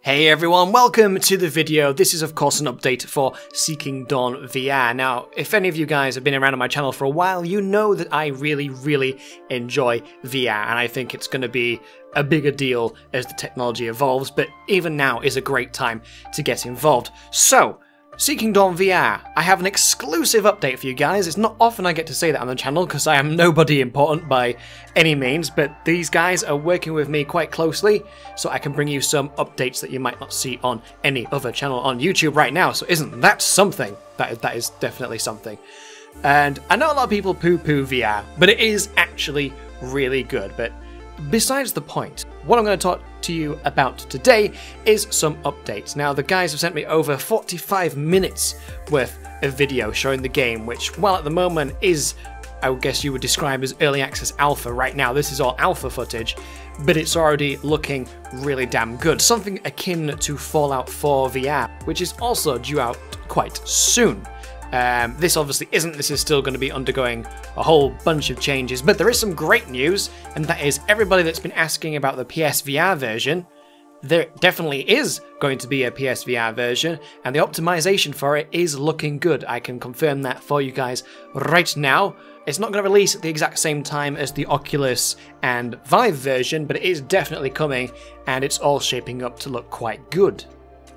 Hey everyone, welcome to the video. This is of course an update for Seeking Dawn VR. Now, if any of you guys have been around on my channel for a while, you know that I really enjoy VR, and I think it's going to be a bigger deal as the technology evolves, but even now is a great time to get involved. So, Seeking Dawn VR, I have an exclusive update for you guys. It's not often I get to say that on the channel because I am nobody important by any means, but these guys are working with me quite closely so I can bring you some updates that you might not see on any other channel on YouTube right now. So isn't that something? That is definitely something. And I know a lot of people poo-poo VR, but it is actually really good. But besides the point, what I'm going to talk to you about today is some updates. Now, the guys have sent me over 45 minutes worth of video showing the game, which, while at the moment is, I would guess you would describe as early access alpha right now. This is all alpha footage, but it's already looking really damn good. Something akin to Fallout 4 VR, which is also due out quite soon. This obviously isn't, this is still going to be undergoing a whole bunch of changes, but there is some great news, and that is everybody that's been asking about the PSVR version, there definitely is going to be a PSVR version, and the optimization for it is looking good. I can confirm that for you guys right now. It's not going to release at the exact same time as the Oculus and Vive version, but it is definitely coming, and it's all shaping up to look quite good.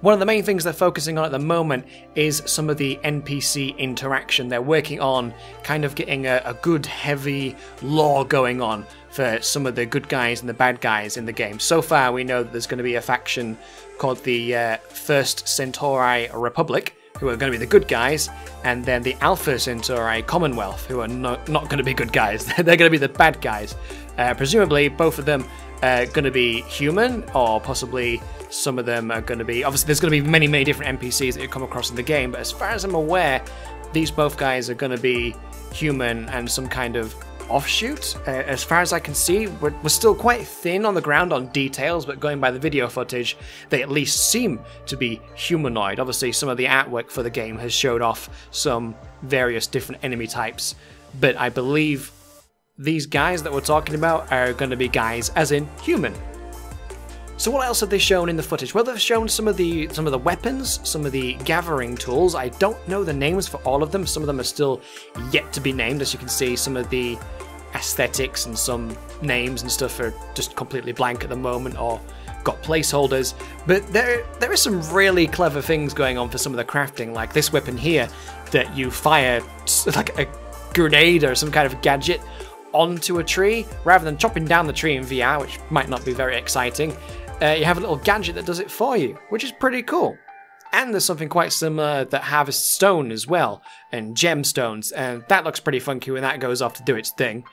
One of the main things they're focusing on at the moment is some of the NPC interaction. They're working on kind of getting a good heavy lore going on for some of the good guys and the bad guys in the game. So far we know that there's going to be a faction called the First Centauri Republic, who are going to be the good guys, and then the Alpha Centauri Commonwealth, who are not going to be good guys. They're going to be the bad guys. Presumably both of them are going to be human, or possibly some of them are going to be... Obviously there's going to be many different NPCs that you come across in the game, but as far as I'm aware, these both guys are going to be human and some kind of offshoot. As far as I can see, we're still quite thin on the ground on details, but going by the video footage, they at least seem to be humanoid. Obviously some of the artwork for the game has showed off some various different enemy types, but I believe these guys that we're talking about are going to be guys as in human. So what else have they shown in the footage? Well, they've shown some of the weapons, some of the gathering tools. I don't know the names for all of them. Some of them are still yet to be named. As you can see, some of the aesthetics and some names and stuff are just completely blank at the moment, or got placeholders. But there are some really clever things going on for some of the crafting, like this weapon here that you fire like a grenade or some kind of gadget onto a tree rather than chopping down the tree in VR, which might not be very exciting. You have a little gadget that does it for you, which is pretty cool. And there's something quite similar that harvests stone as well, and gemstones, and that looks pretty funky when that goes off to do its thing.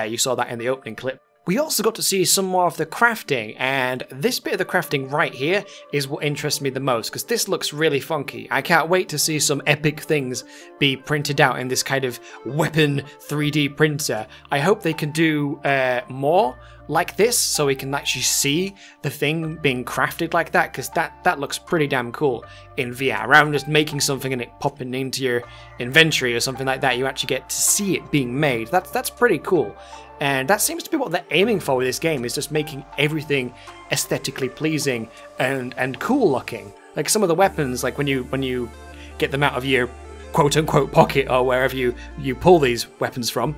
You saw that in the opening clip. We also got to see some more of the crafting, and this bit of the crafting right here is what interests me the most, because this looks really funky. I can't wait to see some epic things be printed out in this kind of weapon 3D printer. I hope they can do more like this, so we can actually see the thing being crafted like that, because that looks pretty damn cool in VR. Rather than just making something and it popping into your inventory or something like that, you actually get to see it being made. That's pretty cool. And that seems to be what they're aiming for with this game, is just making everything aesthetically pleasing and cool looking. Like some of the weapons, like when you get them out of your quote-unquote pocket or wherever you pull these weapons from,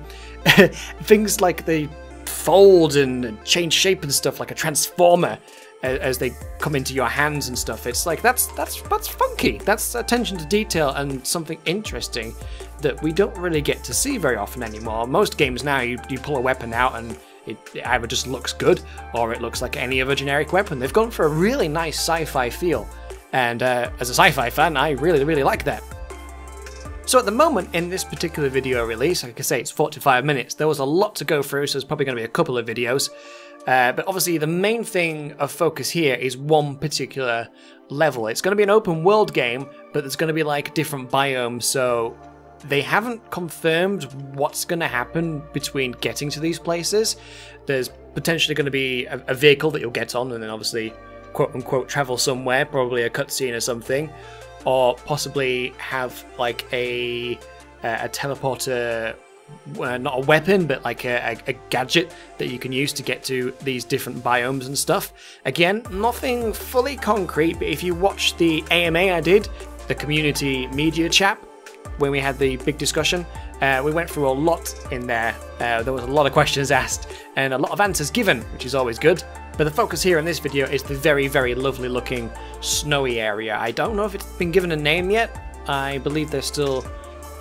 things like they fold and change shape and stuff like a transformer as they come into your hands and stuff. It's like, that's funky. That's attention to detail and something interesting that we don't really get to see very often anymore. Most games now, you pull a weapon out and it either just looks good or it looks like any other generic weapon. They've gone for a really nice sci-fi feel, and as a sci-fi fan, I really like that. So at the moment, in this particular video release, like I say, it's 45 minutes. There was a lot to go through, so there's probably going to be a couple of videos. But obviously the main thing of focus here is one particular level. It's going to be an open world game, but there's going to be like different biomes, so they haven't confirmed what's going to happen between getting to these places. There's potentially going to be a vehicle that you'll get on and then obviously quote-unquote travel somewhere, probably a cutscene or something, or possibly have like a teleporter not a weapon, but like a gadget that you can use to get to these different biomes and stuff. Again, nothing fully concrete, but if you watch the AMA I did, the community media chap, when we had the big discussion, we went through a lot in there. There was a lot of questions asked and a lot of answers given, which is always good. But the focus here in this video is the very, very lovely looking snowy area. I don't know if it's been given a name yet. I believe they're still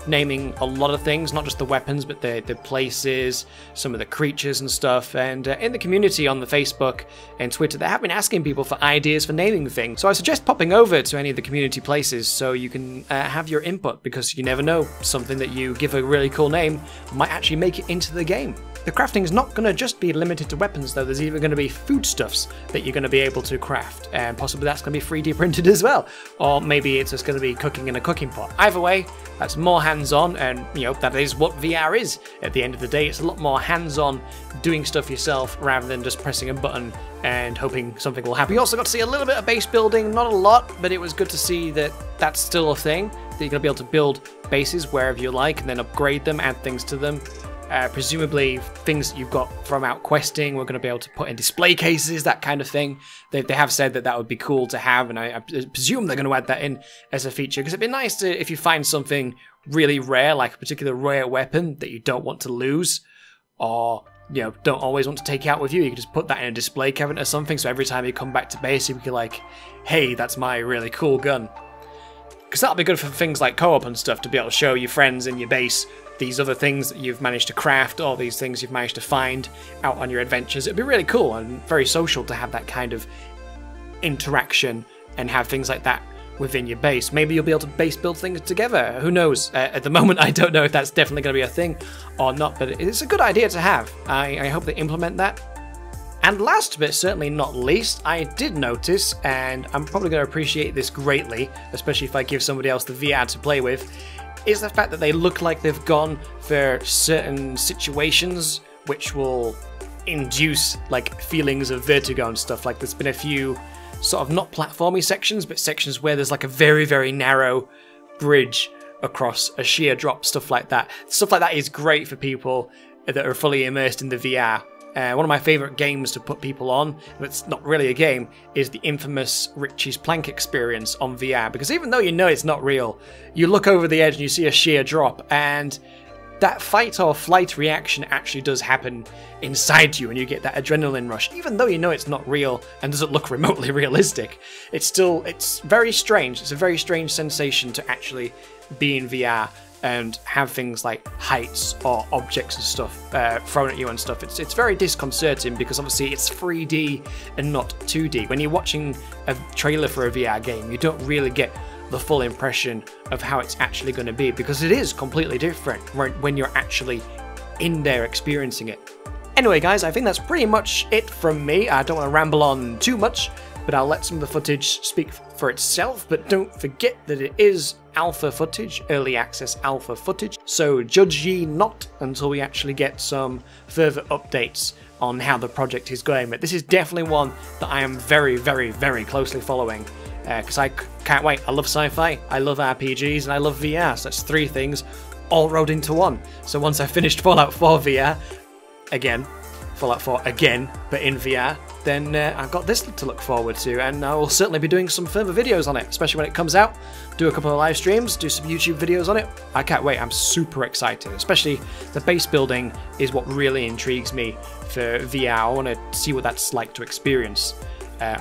naming a lot of things, not just the weapons, but the places, some of the creatures and stuff. And in the community on the Facebook and Twitter, they have been asking people for ideas for naming things. So I suggest popping over to any of the community places so you can have your input, because you never know, something that you give a really cool name might actually make it into the game. The crafting is not going to just be limited to weapons though, there's even going to be foodstuffs that you're going to be able to craft, and possibly that's going to be 3D printed as well, or maybe it's just going to be cooking in a cooking pot. Either way, that's more hands-on, and you know, that is what VR is. At the end of the day, it's a lot more hands-on, doing stuff yourself rather than just pressing a button and hoping something will happen. You also got to see a little bit of base building, not a lot, but it was good to see that that's still a thing, that you're going to be able to build bases wherever you like and then upgrade them, add things to them. Presumably things that you've got from out questing, we're going to be able to put in display cases, that kind of thing. They have said that that would be cool to have, and I presume they're going to add that in as a feature, because it'd be nice to, if you find something really rare, like a particular rare weapon that you don't want to lose, or you know, don't always want to take out with you, you can just put that in a display cabinet or something, so every time you come back to base you can be like, hey, that's my really cool gun. Because that'll be good for things like co-op and stuff, to be able to show your friends in your base these other things that you've managed to craft, or these things you've managed to find out on your adventures. It'd be really cool and very social to have that kind of interaction and have things like that within your base. Maybe you'll be able to base build things together. Who knows? At the moment, I don't know if that's definitely going to be a thing or not, but it's a good idea to have. I hope they implement that. And last but certainly not least, I did notice, and I'm probably going to appreciate this greatly, especially if I give somebody else the VR to play with, is the fact that they look like they've gone for certain situations which will induce like feelings of vertigo and stuff. Like there's been a few sort of not platformy sections, but sections where there's like a very, very narrow bridge across a sheer drop, stuff like that. Stuff like that is great for people that are fully immersed in the VR. One of my favourite games to put people on, and it's not really a game, is the infamous Richie's Plank experience on VR. Because even though you know it's not real, you look over the edge and you see a sheer drop, and that fight or flight reaction actually does happen inside you, and you get that adrenaline rush. Even though you know it's not real and doesn't look remotely realistic, it's very strange. It's a very strange sensation to actually be in VR and have things like heights or objects and stuff thrown at you and stuff. It's very disconcerting, because obviously it's 3D and not 2D. When you're watching a trailer for a VR game, you don't really get the full impression of how it's actually going to be, because it is completely different when you're actually in there experiencing it. Anyway guys, I think that's pretty much it from me. I don't want to ramble on too much, but I'll let some of the footage speak for itself. But don't forget that it is alpha footage, early access alpha footage, so judge ye not until we actually get some further updates on how the project is going. But this is definitely one that I am very, very, very closely following, because I can't wait. I love sci-fi, I love RPGs, and I love VR, so that's three things all rolled into one. So once I've finished Fallout 4 VR, again, Fallout 4 again, but in VR, then I've got this to look forward to, and I will certainly be doing some further videos on it, especially when it comes out. Do a couple of live streams, do some YouTube videos on it. I can't wait, I'm super excited, especially the base building is what really intrigues me for VR. I want to see what that's like to experience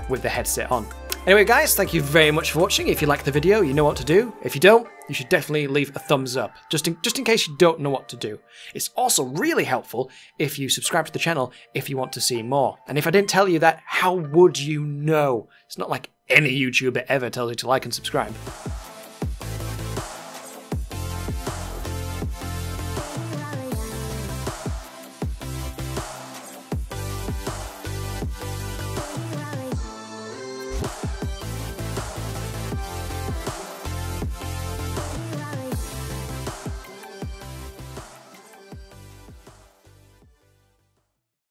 with the headset on. Anyway guys, thank you very much for watching. If you liked the video, you know what to do. If you don't, you should definitely leave a thumbs up, just in case you don't know what to do. It's also really helpful if you subscribe to the channel if you want to see more. And if I didn't tell you that, how would you know? It's not like any YouTuber ever tells you to like and subscribe.